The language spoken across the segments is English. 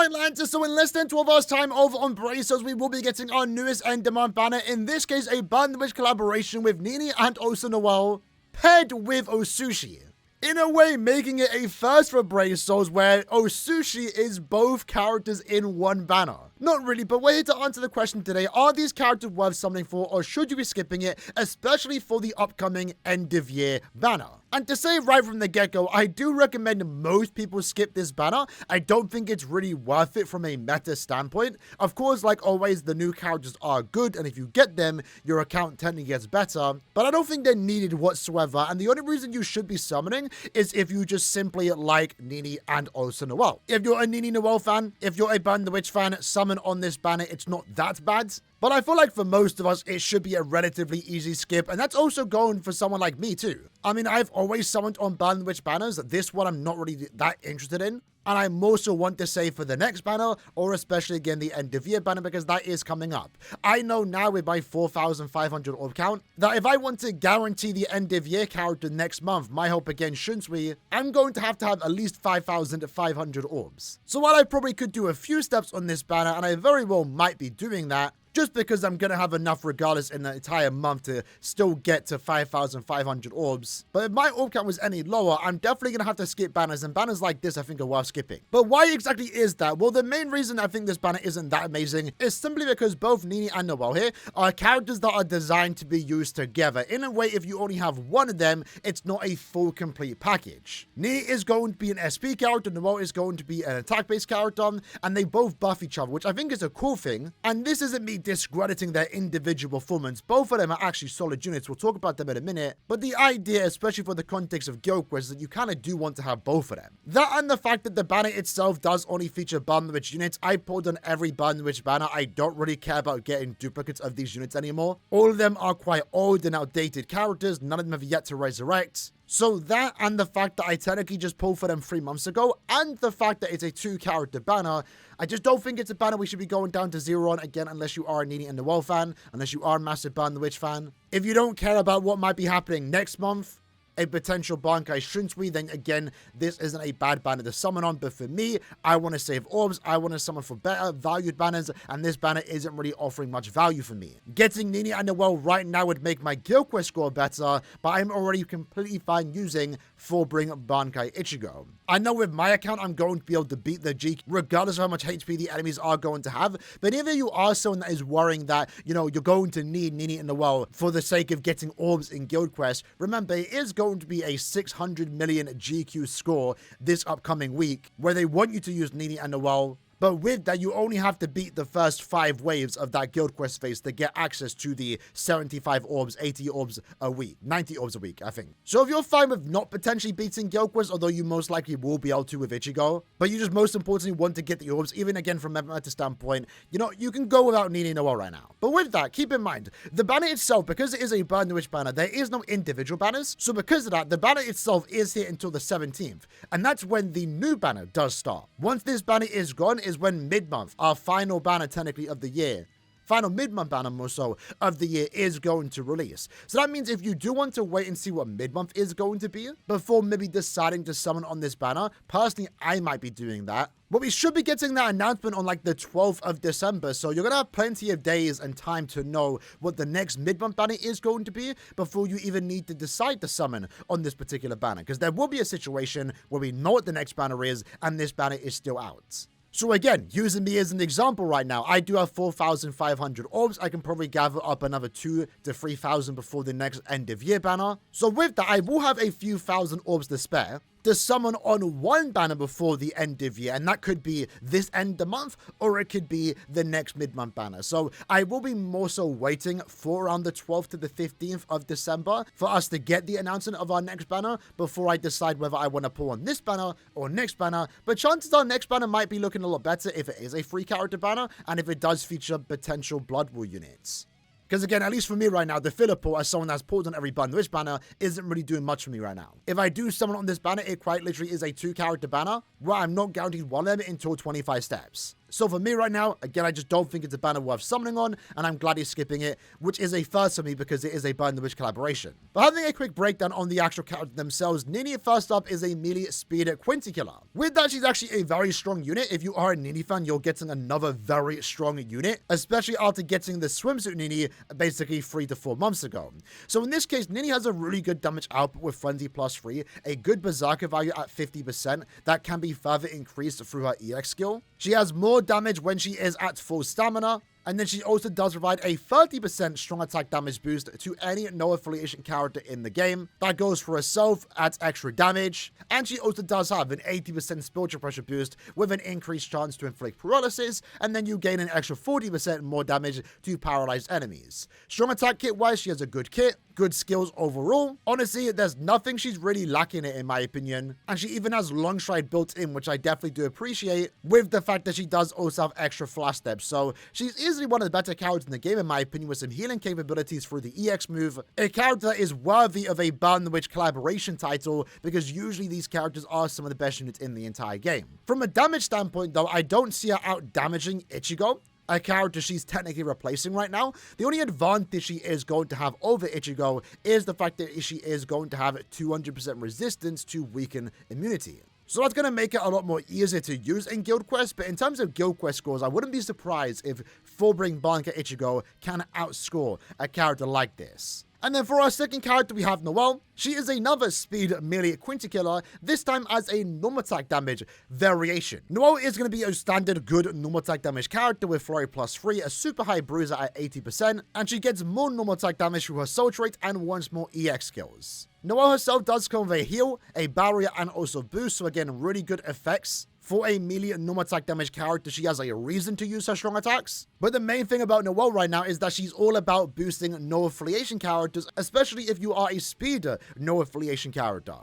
Alright lads, so in less than 12 hours time over on Brazos, we will be getting our newest end of month banner, in this case a Bandwidth collaboration with Nini and Aaroniero, paired with Osushi. In a way, making it a first for Brazos where Osushi is both characters in one banner. Not really, but we're here to answer the question today, are these characters worth something for, or should you be skipping it, especially for the upcoming end of year banner? And to say right from the get-go, I do recommend most people skip this banner. I don't think it's really worth it from a meta standpoint. Of course, like always, the new characters are good, and if you get them, your account technically gets better, but I don't think they're needed whatsoever, and the only reason you should be summoning is if you just simply like Nini and Aaroniero. If you're a Nini Noel fan, if you're a Burn the Witch fan, summon on this banner, it's not that bad. But I feel like for most of us, it should be a relatively easy skip, and that's also going for someone like me too. I mean, I've always summoned on Burn the Witch banners. This one I'm not really that interested in. And I also want to say for the next banner, or especially again the end of year banner, because that is coming up. I know now with my 4,500 orb count, that if I want to guarantee the end of year character next month, my hope again Shunsui, I'm going to have at least 5,500 orbs. So while I probably could do a few steps on this banner, and I very well might be doing that, just because I'm going to have enough regardless in the entire month to still get to 5,500 orbs. But if my orb count was any lower, I'm definitely going to have to skip banners, and banners like this I think are worth skipping. But why exactly is that? Well, the main reason I think this banner isn't that amazing is simply because both Nini and Noel here are characters that are designed to be used together. In a way, if you only have one of them, it's not a full complete package. Nini is going to be an SP character, Noel is going to be an attack-based character, and they both buff each other, which I think is a cool thing. And this isn't me discrediting their individual performance. Both of them are actually solid units. We'll talk about them in a minute. But the idea, especially for the context of Guild Quest, is that you kind of do want to have both of them. That and the fact that the banner itself does only feature Burn the Witch units. I pulled on every Burn the Witch banner. I don't really care about getting duplicates of these units anymore. All of them are quite old and outdated characters. None of them have yet to resurrect. So that and the fact that I technically just pulled for them 3 months ago, and the fact that it's a 2-character banner, I just don't think it's a banner we should be going down to 0 on again, unless you are a Nini and Noel fan, unless you are a massive Burn the Witch fan. If you don't care about what might be happening next month, a potential Bankai Shunsui, then again, this isn't a bad banner to summon on. But for me, I want to save orbs, I want to summon for better valued banners, and this banner isn't really offering much value for me. Getting Nini and Noel right now would make my Guild Quest score better, but I'm already completely fine using Fullbring Bankai Ichigo. I know with my account, I'm going to be able to beat the G, regardless of how much HP the enemies are going to have. But if you are someone that is worrying that, you know, you're going to need Nini and Noel for the sake of getting orbs in Guild Quest, remember, it is going to be a 600 million GQ score this upcoming week, where they want you to use Nini and Noel. But with that, you only have to beat the first 5 waves of that Guild Quest phase to get access to the 75 orbs, 80 orbs a week, 90 orbs a week, I think. So if you're fine with not potentially beating Guild Quest, although you most likely will be able to with Ichigo, but you just most importantly want to get the orbs, even again from a meta standpoint, you know, you can go without Nini and Noel right now. But with that, keep in mind, the banner itself, because it is a Burn the Witch banner, there is no individual banners. So because of that, the banner itself is here until the 17th. And that's when the new banner does start. Once this banner is gone, is when mid-month, our final banner technically of the year, final mid-month banner more so of the year, is going to release. So that means if you do want to wait and see what mid-month is going to be before maybe deciding to summon on this banner, personally I might be doing that. But we should be getting that announcement on like the 12th of December, so you're going to have plenty of days and time to know what the next mid-month banner is going to be before you even need to decide to summon on this particular banner, because there will be a situation where we know what the next banner is and this banner is still out. So again, using me as an example right now, I do have 4,500 orbs. I can probably gather up another 2,000 to 3,000 before the next end of year banner. So with that, I will have a few thousand orbs to spare to summon on one banner before the end of year, and that could be this end of month, or it could be the next mid-month banner. So I will be more so waiting for around the 12th to the 15th of December for us to get the announcement of our next banner before I decide whether I want to pull on this banner or next banner. But chances are next banner might be looking a lot better if it is a 3-character banner, and if it does feature potential Blood War units. Because again, at least for me right now, the filler pull, as someone that's pulled on every Burn the Witch banner, isn't really doing much for me right now. If I do summon on this banner, it quite literally is a 2-character banner where I'm not guaranteed one of them until 25 steps. So for me right now, again, I just don't think it's a banner worth summoning on, and I'm glad he's skipping it, which is a first for me because it is a Burn the Witch collaboration. But having a quick breakdown on the actual characters themselves, Nini first up is a melee speed Quinty killer. With that, she's actually a very strong unit. If you are a Nini fan, you're getting another very strong unit, especially after getting the swimsuit Nini basically 3 to 4 months ago. So in this case, Nini has a really good damage output with Frenzy +3, a good Berserker value at 50% that can be further increased through her EX skill. She has more damage when she is at full stamina, and then she also does provide a 30% strong attack damage boost to any no affiliation character in the game. That goes for herself, adds extra damage, and she also does have an 80% spiritual pressure boost with an increased chance to inflict paralysis, and then you gain an extra 40% more damage to paralyzed enemies. Strong attack kit wise, she has a good kit, good skills overall. Honestly, there's nothing she's really lacking in my opinion, and she even has long stride built in, which I definitely do appreciate, with the fact that she does also have extra flash steps. So she's easily one of the better characters in the game in my opinion, with some healing capabilities through the EX move. A character that is worthy of a Burn the Witch collaboration title, because usually these characters are some of the best units in the entire game. From a damage standpoint though, I don't see her out damaging Ichigo, a character she's technically replacing right now. The only advantage she is going to have over Ichigo is the fact that she is going to have 200% resistance to weaken immunity. So that's going to make it a lot more easier to use in Guild Quest, but in terms of Guild Quest scores, I wouldn't be surprised if Fullbring Banka Ichigo can outscore a character like this. And then for our second character, we have Noelle. She is another speed melee Quinty killer, this time as a normal attack damage variation. Noelle is going to be a standard good normal attack damage character with Flurry +3, a super high bruiser at 80%, and she gets more normal attack damage through her soul trait and once more EX skills. Noelle herself does come with a heal, a barrier, and also boost, so again, really good effects. For a melee normal attack damage character, she has a reason to use her strong attacks. But the main thing about Noelle right now is that she's all about boosting no affiliation characters, especially if you are a speeder no affiliation character.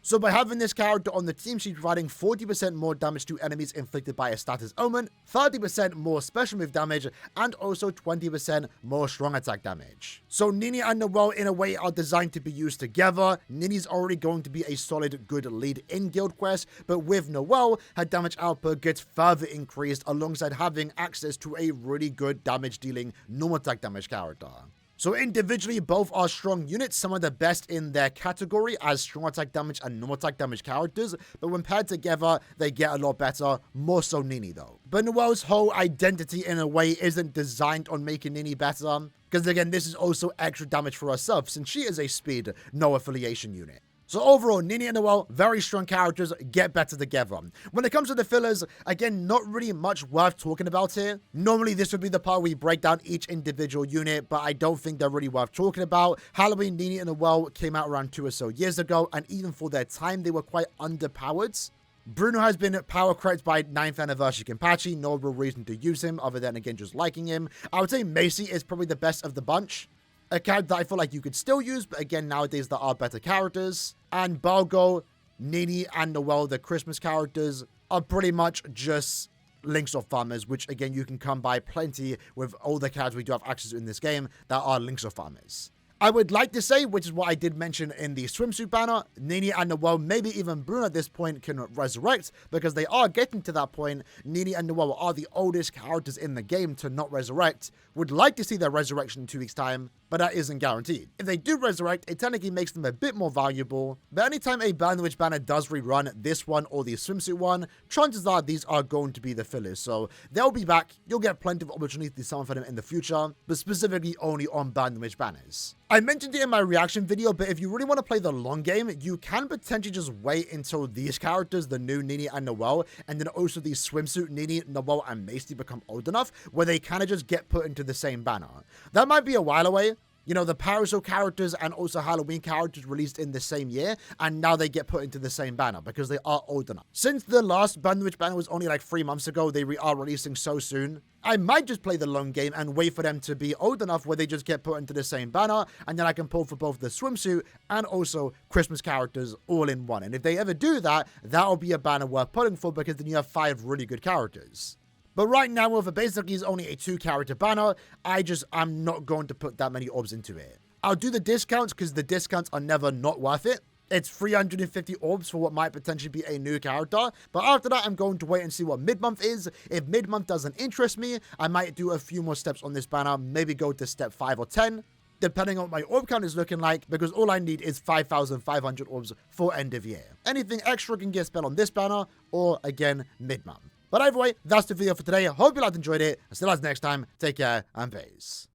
So by having this character on the team, she's providing 40% more damage to enemies inflicted by a status omen, 30% more special move damage, and also 20% more strong attack damage. So Nini and Noelle in a way are designed to be used together. Nini's already going to be a solid good lead in Guild Quest, but with Noelle, her damage output gets further increased alongside having access to a really good damage dealing normal attack damage character. So individually, both are strong units, some of the best in their category as strong attack damage and normal attack damage characters, but when paired together, they get a lot better, more so Nini though. But Noelle's whole identity in a way isn't designed on making Nini better, because again, this is also extra damage for herself since she is a speed, no affiliation unit. So overall, Nini and Noelle, very strong characters, get better together. When it comes to the fillers, again, not really much worth talking about here. Normally, this would be the part where we break down each individual unit, but I don't think they're really worth talking about. Halloween, Nini and Noelle came out around 2 or so years ago, and even for their time, they were quite underpowered. Bruno has been power crept by 9th anniversary Kenpachi, no real reason to use him other than, again, just liking him. I would say Macy is probably the best of the bunch. A character that I feel like you could still use, but again, nowadays there are better characters. And Balgo, Nini, and Noelle, the Christmas characters, are pretty much just links of farmers, which again, you can come by plenty with all the characters we do have access to in this game that are links of farmers. I would like to say, which is what I did mention in the swimsuit banner, Nini and Noelle, maybe even Bruno at this point, can resurrect, because they are getting to that point. Nini and Noelle are the oldest characters in the game to not resurrect. Would like to see their resurrection in 2 weeks' time, but that isn't guaranteed. If they do resurrect, it technically makes them a bit more valuable, but anytime a Burn the Witch banner does rerun, this one or the swimsuit one, chances are these are going to be the fillers, so they'll be back. You'll get plenty of opportunities to summon for them in the future, but specifically only on Burn the Witch banners. I mentioned it in my reaction video, but if you really want to play the long game, you can potentially just wait until these characters, the new Nini and Noelle, and then also the swimsuit Nini, Noelle, and Macy become old enough where they kind of just get put into the same banner. That might be a while away. You know, the Parasol characters and also Halloween characters released in the same year, and now they get put into the same banner because they are old enough. Since the last Burn the Witch banner was only like 3 months ago, they are releasing so soon. I might just play the long game and wait for them to be old enough where they just get put into the same banner, and then I can pull for both the swimsuit and also Christmas characters all in one. And if they ever do that, that'll be a banner worth pulling for because then you have 5 really good characters. But right now, with it basically is only a 2-character banner, I'm not going to put that many orbs into it. I'll do the discounts because the discounts are never not worth it. It's 350 orbs for what might potentially be a new character. But after that, I'm going to wait and see what mid-month is. If mid-month doesn't interest me, I might do a few more steps on this banner, maybe go to step 5 or 10, depending on what my orb count is looking like, because all I need is 5,500 orbs for end of year. Anything extra can get spent on this banner, or again, mid-month. But either way, that's the video for today. I hope you liked and enjoyed it. Until next time, take care and peace.